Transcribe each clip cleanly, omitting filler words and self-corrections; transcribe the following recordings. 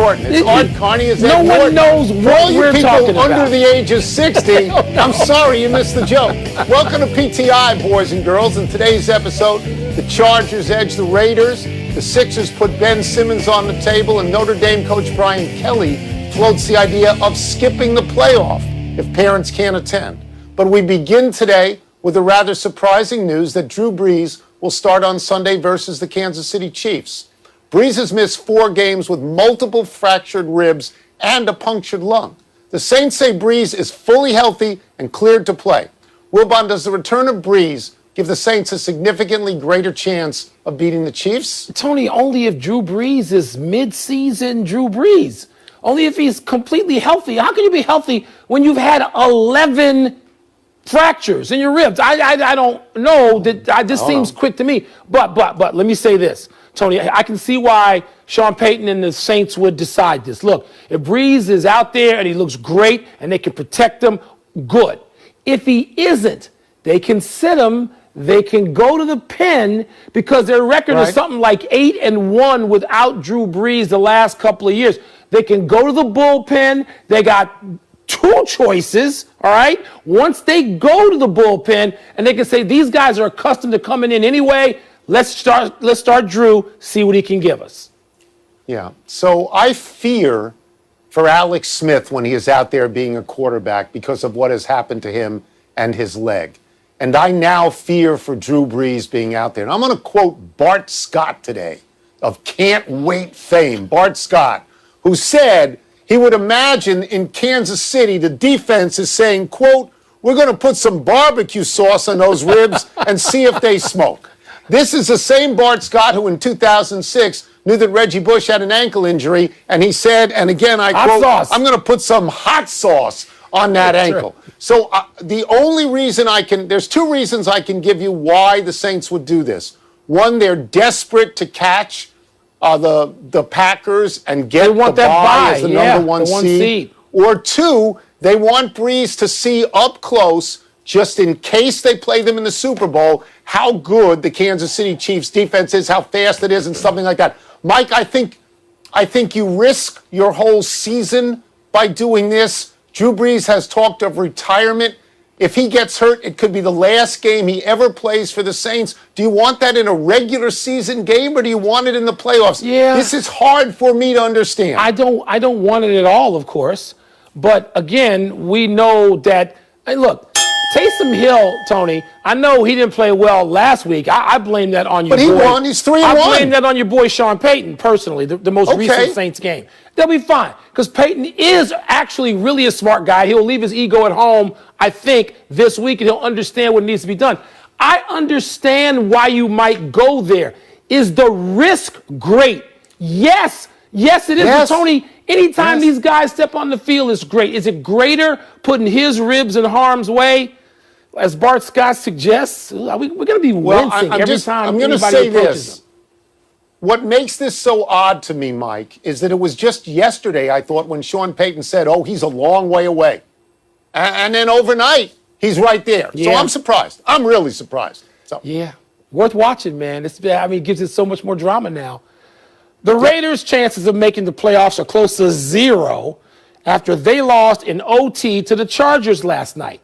Norton. It's Art Carney. It's no Ed one Norton. knows what we're talking people under about. the age of 60, I'm sorry you missed the joke. Welcome to PTI, boys and girls. In today's episode, the Chargers edge the Raiders. The Sixers put Ben Simmons on the table, and Notre Dame coach Brian Kelly floats the idea of skipping the playoff if parents can't attend. But we begin today with the rather surprising news that Drew Brees will start on Sunday versus the Kansas City Chiefs. Brees has missed 4 games with multiple fractured ribs and a punctured lung. The Saints say Brees is fully healthy and cleared to play. Wilbon, does the return of Brees give the Saints a significantly greater chance of beating the Chiefs? Tony, only if Drew Brees is mid-season Drew Brees. Only if he's completely healthy. How can you be healthy when you've had 11 fractures in your ribs? I don't know. This seems quick to me. But let me say this, Tony. I can see why Sean Payton and the Saints would decide this. Look, if Brees is out there and he looks great and they can protect him, good. If he isn't, they can sit him. They can go to the pen because their record is something like 8-1 without Drew Brees the last couple of years. They can go to the bullpen. They got 2 choices, all right? Once they go to the bullpen and they can say, these guys are accustomed to coming in anyway, let's start Drew, see what he can give us. Yeah, so I fear for Alex Smith when he is out there being a quarterback because of what has happened to him and his leg. And I now fear for Drew Brees being out there. And I'm going to quote Bart Scott today of Can't Wait fame. Bart Scott, who said he would imagine in Kansas City the defense is saying, quote, we're going to put some barbecue sauce on those ribs and see if they smoke. This is the same Bart Scott who in 2006 knew that Reggie Bush had an ankle injury, and he said, and again I quote, I'm going to put some hot sauce on that ankle. So the only reason there's 2 reasons I can give you why the Saints would do this. One, they're desperate to catch the Packers and get the bye as the number one seed. Or 2, they want Brees to see up close, just in case they play them in the Super Bowl, how good the Kansas City Chiefs defense is, how fast it is, and something like that. Mike, I think you risk your whole season by doing this. Drew Brees has talked of retirement. If he gets hurt, it could be the last game he ever plays for the Saints. Do you want that in a regular season game, or do you want it in the playoffs? Yeah. This is hard for me to understand. I don't want it at all, of course. But again, we know that, hey, look, Taysom Hill, Tony, I know he didn't play well last week. I blame that on your boy. But he won. He's 3-1. I blame that on your boy Sean Payton, personally, the most recent Saints game. They'll be fine because Payton is actually really a smart guy. He'll leave his ego at home, I think, this week, and he'll understand what needs to be done. I understand why you might go there. Is the risk great? Yes. Yes, it is. Yes. But Tony, anytime these guys step on the field, it's great. Is it greater putting his ribs in harm's way? As Bart Scott suggests, we're going to be wincing every time I'm going to say this. What makes this so odd to me, Mike, is that it was just yesterday, I thought, when Sean Payton said, he's a long way away. And then overnight, he's right there. Yeah. So I'm surprised. I'm really surprised. So. Yeah, worth watching, man. It gives it so much more drama now. The Raiders' chances of making the playoffs are close to 0 after they lost in OT to the Chargers last night.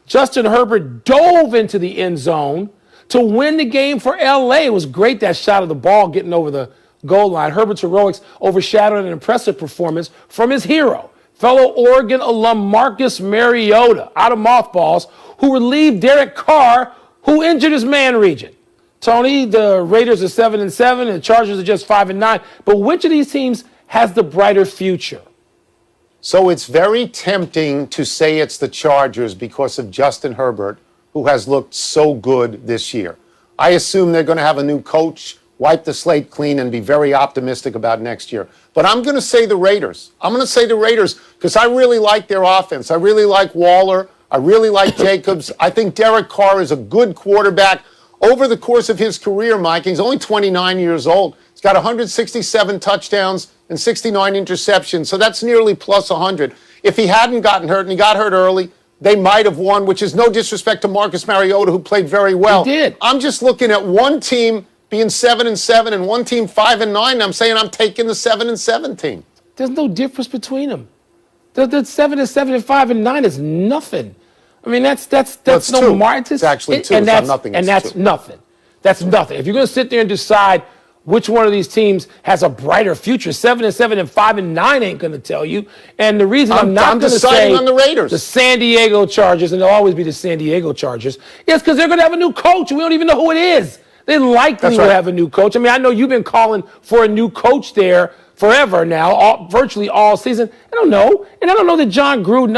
Justin Herbert dove into the end zone to win the game for L.A. It was great, that shot of the ball getting over the goal line. Herbert's heroics overshadowed an impressive performance from his hero, fellow Oregon alum Marcus Mariota, out of mothballs, who relieved Derek Carr, who injured his man region. Tony, the Raiders are 7-7 and the Chargers are just 5-9. But which of these teams has the brighter future? So it's very tempting to say it's the Chargers because of Justin Herbert, who has looked so good this year. I assume they're going to have a new coach, wipe the slate clean, and be very optimistic about next year. But I'm going to say the Raiders. I'm going to say the Raiders because I really like their offense. I really like Waller. I really like Jacobs. I think Derek Carr is a good quarterback. Over the course of his career, Mike, he's only 29 years old. He's got 167 touchdowns and 69 interceptions, so that's nearly plus 100. If he hadn't gotten hurt, and he got hurt early, they might have won, which is no disrespect to Marcus Mariota, who played very well. He did. I'm just looking at one team being 7-7 and one team 5-9. I'm saying I'm taking the 7-7 team. There's no difference between them. The 7 and 7 and 5 and 9 is nothing. I mean, that's no two. margin. It's actually two. And It's not nothing. And It's that's two. nothing. That's nothing. If you're going to sit there and decide which one of these teams has a brighter future, 7 and 7 and 5 and 9 ain't going to tell you. And the reason I'm not going to say on the Raiders, the San Diego Chargers, and they'll always be the San Diego Chargers, is because they're going to have a new coach, and we don't even know who it is. They likely will have a new coach. I mean, I know you've been calling for a new coach there forever now, virtually all season. I don't know, and I don't know that John Gruden.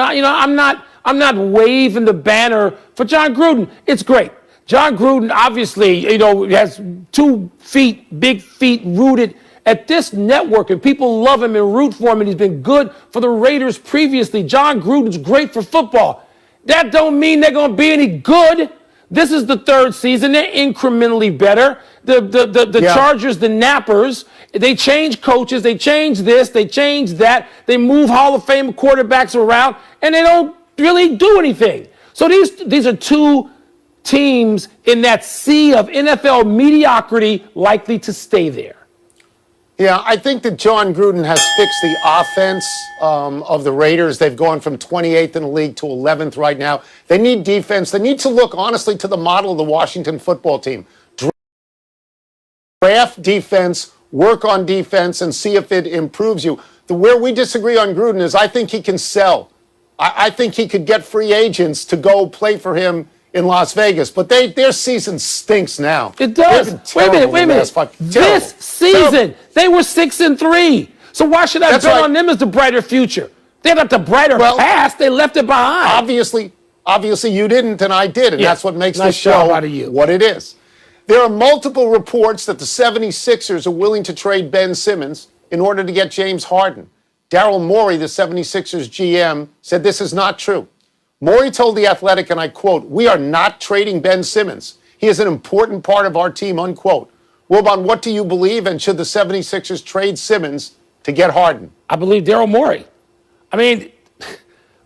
I'm not waving the banner for John Gruden. It's great. John Gruden obviously, has 2 feet, big feet, rooted at this network, and people love him and root for him, and he's been good for the Raiders previously. John Gruden's great for football. That don't mean they're going to be any good. This is the 3rd season. They're incrementally better. The Chargers, the Nappers, they change coaches. They change this. They change that. They move Hall of Fame quarterbacks around, and they don't really do anything. So these are 2 teams in that sea of NFL mediocrity likely to stay there. Yeah, I think that John Gruden has fixed the offense of the Raiders. They've gone from 28th in the league to 11th right now. They need defense. They need to look, honestly, to the model of the Washington football team. Draft defense, work on defense, and see if it improves you. Where we disagree on Gruden is I think he can sell. I think he could get free agents to go play for him in Las Vegas, but their season stinks now. It does. Wait a minute. This season, they were 6-3. So why should I bet on them as the brighter future? They got the brighter past. They left it behind. Obviously you didn't, and I did, and that's what makes this show what it is. There are multiple reports that the 76ers are willing to trade Ben Simmons in order to get James Harden. Daryl Morey, the 76ers GM, said this is not true. Morey told The Athletic, and I quote, "We are not trading Ben Simmons. He is an important part of our team," unquote. Wilbon, what do you believe, and should the 76ers trade Simmons to get Harden? I believe Daryl Morey. I mean,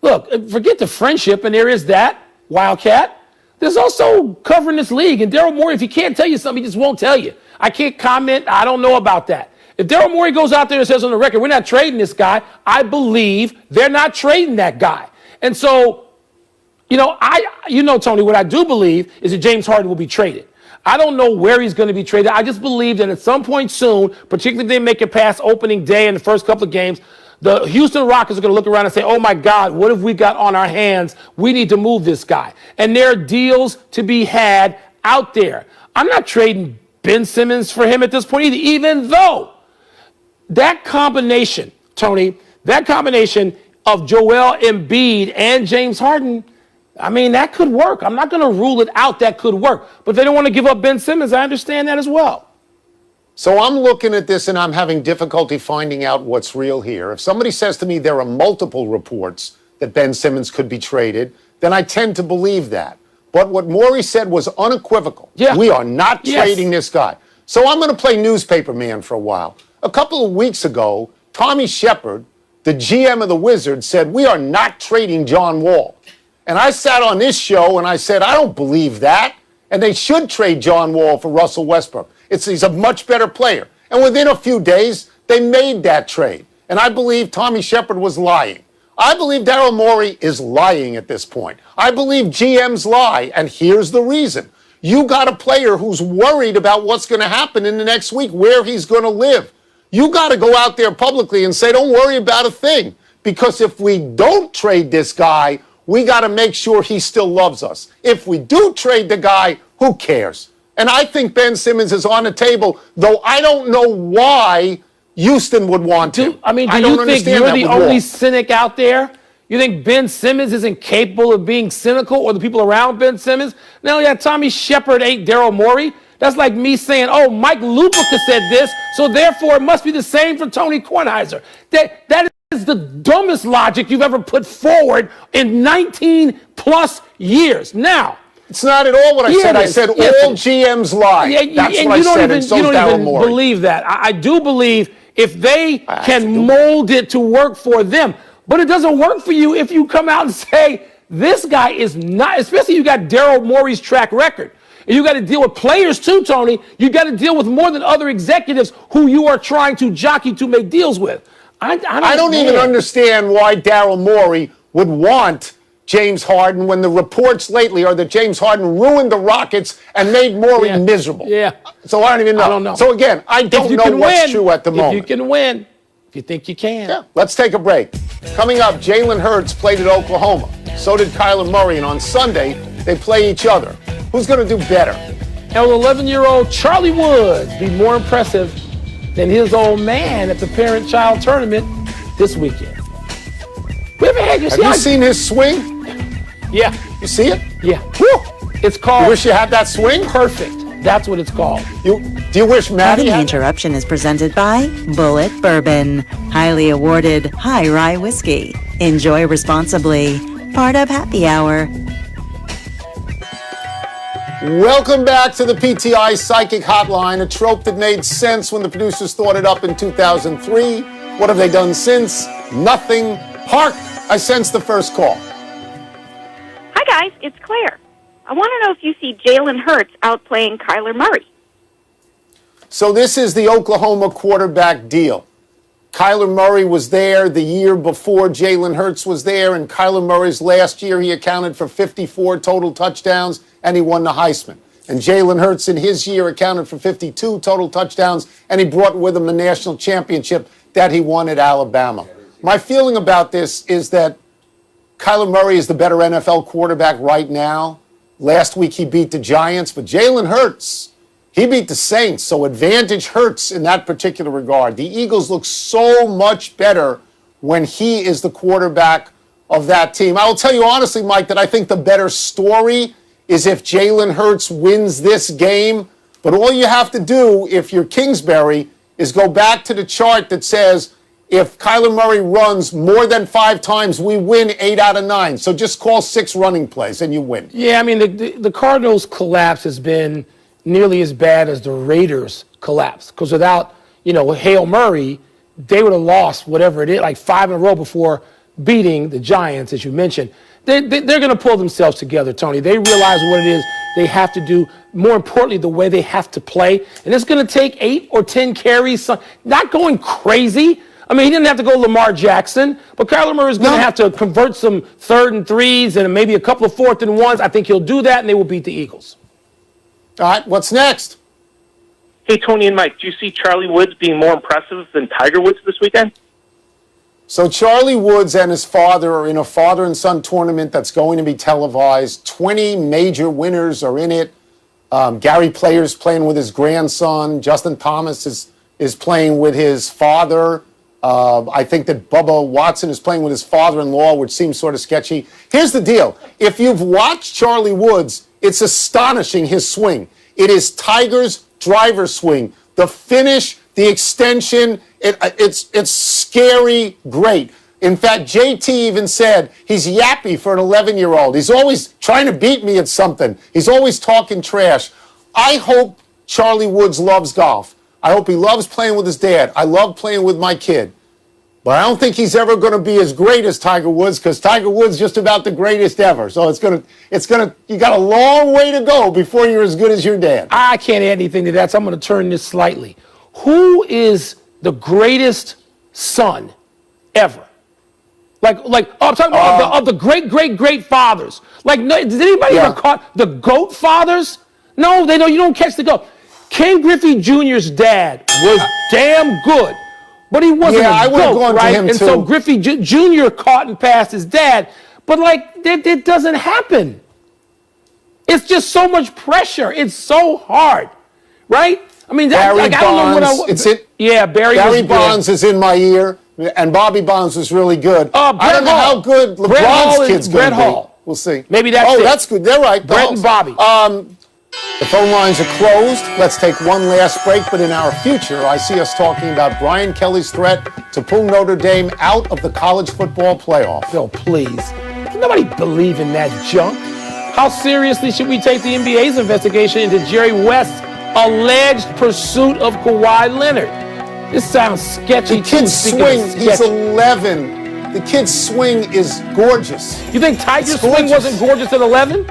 look, forget the friendship, and there is that, Wildcat. There's also covering this league, and Daryl Morey, if he can't tell you something, he just won't tell you. I can't comment. I don't know about that. If Daryl Morey goes out there and says on the record, we're not trading this guy, I believe they're not trading that guy. And so, Tony, what I do believe is that James Harden will be traded. I don't know where he's going to be traded. I just believe that at some point soon, particularly if they make it past opening day in the first couple of games, the Houston Rockets are going to look around and say, oh, my God, what have we got on our hands? We need to move this guy. And there are deals to be had out there. I'm not trading Ben Simmons for him at this point either, even though that combination, Tony, of Joel Embiid and James Harden, I mean, that could work. I'm not going to rule it out. That could work. But they don't want to give up Ben Simmons. I understand that as well. So I'm looking at this and I'm having difficulty finding out what's real here. If somebody says to me there are multiple reports that Ben Simmons could be traded, then I tend to believe that. But what Morey said was unequivocal. Yeah. We are not trading this guy. So I'm going to play newspaper man for a while. A couple of weeks ago, Tommy Shepard, the GM of the Wizards, said we are not trading John Wall. And I sat on this show and I said, I don't believe that. And they should trade John Wall for Russell Westbrook. He's a much better player. And within a few days, they made that trade. And I believe Tommy Shepard was lying. I believe Daryl Morey is lying at this point. I believe GMs lie, and here's the reason. You got a player who's worried about what's going to happen in the next week, where he's going to live. You got to go out there publicly and say, don't worry about a thing. Because if we don't trade this guy, we got to make sure he still loves us. If we do trade the guy, who cares? And I think Ben Simmons is on the table, though I don't know why Houston would want to. Do you think you're the only cynic out there? You think Ben Simmons isn't capable of being cynical, or the people around Ben Simmons? Now, Tommy Shepard ain't Daryl Morey. That's like me saying, oh, Mike Lupica said this, so therefore it must be the same for Tony Kornheiser. That is the dumbest logic you've ever put forward in 19 plus years. Now, it's not at all what I said. I said all GMs lie. That's what I said, and so you don't even believe that. I do believe if they can mold it to work for them. But it doesn't work for you if you come out and say, this guy is not, especially you got Daryl Morey's track record. And you got to deal with players too, Tony. You got to deal with more than other executives who you are trying to jockey to make deals with. I don't even understand why Daryl Morey would want James Harden when the reports lately are that James Harden ruined the Rockets and made Morey miserable. Yeah. So I don't even know. I don't know. So again, I don't know what's true at the moment. If you can win, if you think you can. Yeah. Let's take a break. Coming up, Jalen Hurts played at Oklahoma. So did Kyler Murray. And on Sunday, they play each other. Who's going to do better? And will 11-year-old Charlie Woods be more impressive than his old man at the parent-child tournament this weekend? Have you seen his swing? Yeah. You see it? Yeah. Woo! It's called... You wish you had that swing? Perfect. That's what it's called. Do you wish Maddie had... Interruption is presented by Bullet Bourbon, highly awarded high rye whiskey. Enjoy responsibly. Part of Happy Hour. Welcome back to the PTI Psychic Hotline, a trope that made sense when the producers thought it up in 2003. What have they done since? Nothing. Hark! I sense the first call. Hi, guys. It's Claire. I want to know if you see Jalen Hurts outplaying Kyler Murray. So this is the Oklahoma quarterback deal. Kyler Murray was there the year before Jalen Hurts was there, and Kyler Murray's last year he accounted for 54 total touchdowns, and he won the Heisman. And Jalen Hurts in his year accounted for 52 total touchdowns, and he brought with him the national championship that he won at Alabama. My feeling about this is that Kyler Murray is the better NFL quarterback right now. Last week he beat the Giants, but Jalen Hurts, he beat the Saints, so advantage Hurts in that particular regard. The Eagles look so much better when he is the quarterback of that team. I will tell you honestly, Mike, that I think the better story is if Jalen Hurts wins this game. But all you have to do, if you're Kingsbury, is go back to the chart that says if Kyler Murray runs more than 5 times, we win 8 out of 9. So just call 6 running plays and you win. Yeah, I mean, the Cardinals' collapse has been nearly as bad as the Raiders' collapse. Because without, Hail Murray, they would have lost whatever it is, like 5 in a row before beating the Giants, as you mentioned. They're going to pull themselves together, Tony. They realize what it is they have to do. More importantly, the way they have to play. And it's going to take 8 or 10 carries, not going crazy. I mean, he didn't have to go Lamar Jackson, but Kyler Murray is going to have to convert some 3rd and 3s and maybe a couple of 4th and 1s. I think he'll do that, and they will beat the Eagles. All right, what's next? Hey, Tony and Mike, do you see Charlie Woods being more impressive than Tiger Woods this weekend? So Charlie Woods and his father are in a father and son tournament that's going to be televised. 20 major winners are in it. Gary Player's playing with his grandson. Justin Thomas is playing with his father. I think that Bubba Watson is playing with his father-in-law, which seems sort of sketchy. Here's the deal. If you've watched Charlie Woods, it's astonishing, his swing. It is Tiger's driver swing. The finish, the extension, it's scary great. In fact, JT even said he's yappy for an 11-year-old. He's always trying to beat me at something. He's always talking trash. I hope Charlie Woods loves golf. I hope he loves playing with his dad. I love playing with my kid. But I don't think he's ever going to be as great as Tiger Woods because Tiger Woods is just about the greatest ever. So you got a long way to go before you're as good as your dad. I can't add anything to that, so I'm going to turn this slightly. Who is the greatest son ever? I'm talking about of the great fathers. Like, did anybody ever caught the GOAT fathers? No, you don't catch the GOAT. Ken Griffey Jr.'s dad was damn good, but he wasn't a GOAT, right? And so Griffey Jr. caught and passed his dad, but it doesn't happen. It's just so much pressure. It's so hard, right? I mean, Barry Bonds, Barry Bonds is in my ear, and Bobby Bonds was really good. I don't know how good LeBron's kid's going to be. We'll see. Maybe that's it. That's good. They're right. Brett and Bobby. The phone lines are closed. Let's take one last break, but in our future, I see us talking about Brian Kelly's threat to pull Notre Dame out of the college football playoff. Oh, please. Can nobody believe in that junk? How seriously should we take the NBA's investigation into Jerry West's alleged pursuit of Kawhi Leonard? This sounds sketchy. The kid's swing, he's 11. The kid's swing is gorgeous. You think Tiger's swing wasn't gorgeous at 11?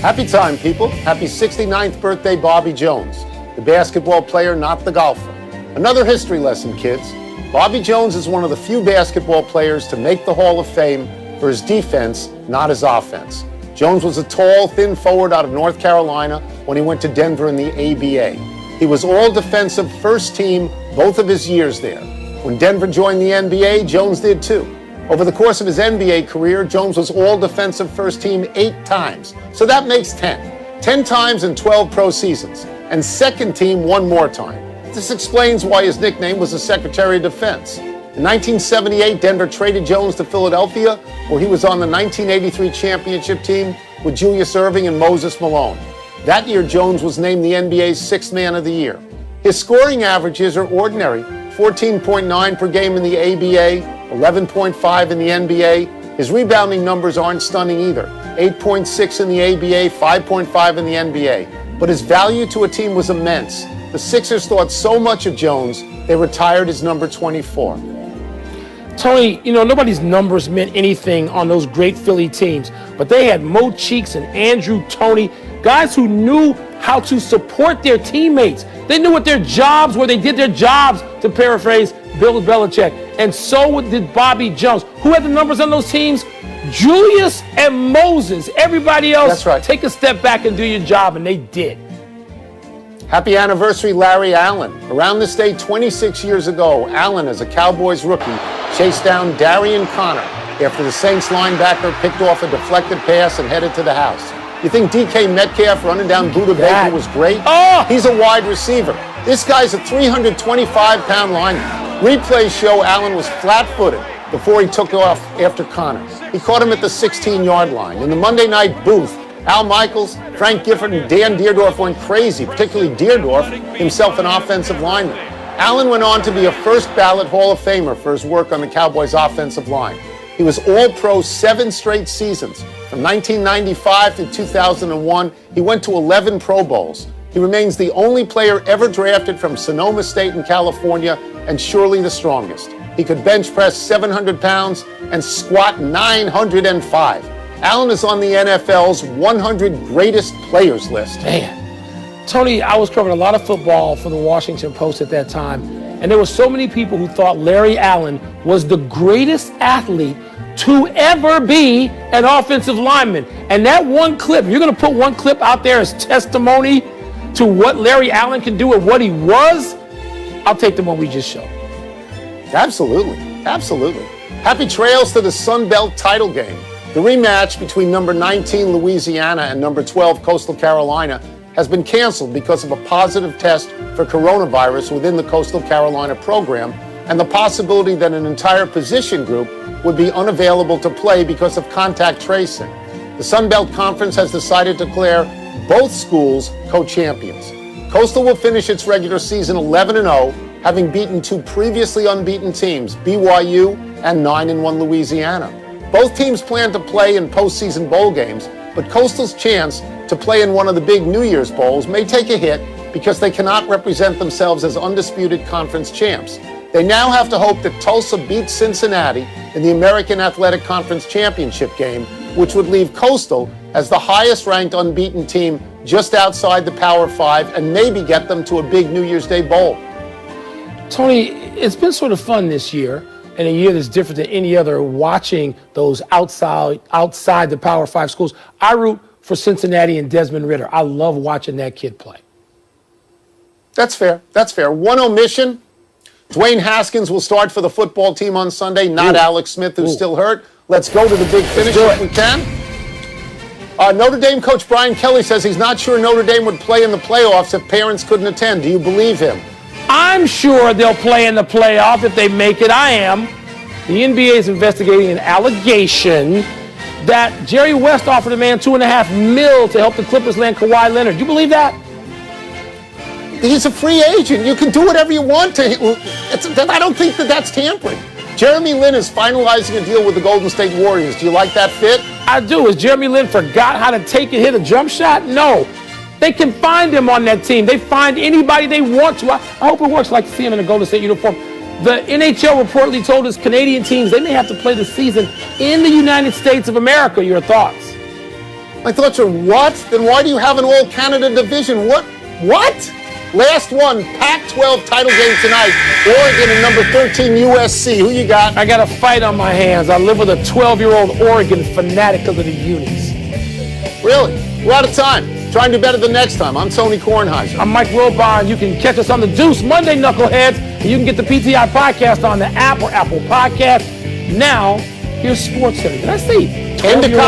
Happy time, people. Happy 69th birthday, Bobby Jones. The basketball player, not the golfer. Another history lesson, kids. Bobby Jones is one of the few basketball players to make the Hall of Fame for his defense, not his offense. Jones was a tall, thin forward out of North Carolina when he went to Denver in the ABA. He was all-defensive first team both of his years there. When Denver joined the NBA, Jones did too. Over the course of his NBA career, Jones was all-defensive first team 8 times. So that makes 10. 10 times in 12 pro seasons. And second team 1 more time. This explains why his nickname was the Secretary of Defense. In 1978, Denver traded Jones to Philadelphia, where he was on the 1983 championship team with Julius Erving and Moses Malone. That year, Jones was named the NBA's 6th Man of the Year. His scoring averages are ordinary, 14.9 per game in the ABA, 11.5 in the NBA. His rebounding numbers aren't stunning either, 8.6 in the ABA, 5.5 in the NBA. But his value to a team was immense. The Sixers thought so much of Jones, they retired his number 24. Tony, nobody's numbers meant anything on those great Philly teams, but they had Mo Cheeks and Andrew Toney, guys who knew how to support their teammates. They knew what their jobs were. They did their jobs, to paraphrase Bill Belichick. And so did Bobby Jones. Who had the numbers on those teams? Julius and Moses. Everybody else, that's right. Take a step back and do your job, and they did. Happy anniversary, Larry Allen. Around this day 26 years ago, Allen, as a Cowboys rookie, chased down Darian Connor after the Saints linebacker picked off a deflected pass and headed to the house. You think DK Metcalf running down Buda Baker was great? Oh! He's a wide receiver. This guy's a 325-pound lineman. Replays show Allen was flat-footed before he took off after Connor. He caught him at the 16-yard line. In the Monday night booth, Al Michaels, Frank Gifford, and Dan Deerdorf went crazy, particularly Deerdorf, himself an offensive lineman. Allen went on to be a first-ballot Hall of Famer for his work on the Cowboys' offensive line. He was All-Pro 7 straight seasons. From 1995 to 2001, he went to 11 Pro Bowls. He remains the only player ever drafted from Sonoma State in California, and surely the strongest. He could bench press 700 pounds and squat 905. Allen is on the NFL's 100 greatest players list. Man, Tony, I was covering a lot of football for the Washington Post at that time, and there were so many people who thought Larry Allen was the greatest athlete to ever be an offensive lineman. And that one clip, you're going to put one clip out there as testimony to what Larry Allen can do and what he was, I'll take the one we just showed. Absolutely. Absolutely. Happy trails to the Sun Belt title game. The rematch between number 19 Louisiana and number 12 Coastal Carolina has been canceled because of a positive test for coronavirus within the Coastal Carolina program and the possibility that an entire position group would be unavailable to play because of contact tracing. The Sun Belt Conference has decided to declare both schools co-champions. Coastal will finish its regular season 11-0, having beaten 2 previously unbeaten teams, BYU and 9-1 Louisiana. Both teams plan to play in postseason bowl games, but Coastal's chance to play in one of the big New Year's Bowls may take a hit because they cannot represent themselves as undisputed conference champs. They now have to hope that Tulsa beats Cincinnati in the American Athletic Conference Championship game, which would leave Coastal as the highest-ranked unbeaten team just outside the Power 5 and maybe get them to a big New Year's Day bowl. Tony, it's been sort of fun this year, and a year that's different than any other, watching those outside the Power 5 schools. I root for Cincinnati and Desmond Ridder. I love watching that kid play. That's fair. That's fair. One omission. Dwayne Haskins will start for the football team on Sunday, not Alex Smith, who's still hurt. Let's go to the big finish if we can. Notre Dame coach Brian Kelly says he's not sure Notre Dame would play in the playoffs if parents couldn't attend. Do you believe him? I'm sure they'll play in the playoff if they make it. I am. The NBA is investigating an allegation that Jerry West offered a man $2.5 million to help the Clippers land Kawhi Leonard. Do you believe that? He's a free agent. You can do whatever you want to him. I don't think that's tampering. Jeremy Lin is finalizing a deal with the Golden State Warriors. Do you like that fit? I do. Has Jeremy Lin forgot how to take and hit a jump shot? No. They can find him on that team. They find anybody they want to. I hope it works. I'd like to see him in a Golden State uniform. The NHL reportedly told us Canadian teams they may have to play the season in the United States of America. Your thoughts? My thoughts are what? Then why do you have an all-Canada division? What? Last one, Pac-12 title game tonight. Oregon and number 13 USC. Who you got? I got a fight on my hands. I live with a 12-year-old Oregon fanatic because of the unis. Really? We're out of time. Try and do better the next time. I'm Tony Kornheiser. I'm Mike Wilbon. You can catch us on the Deuce Monday, Knuckleheads. And you can get the PTI podcast on the app or Apple Podcast. Now, here's Sports Center. Did I say 12-year-old?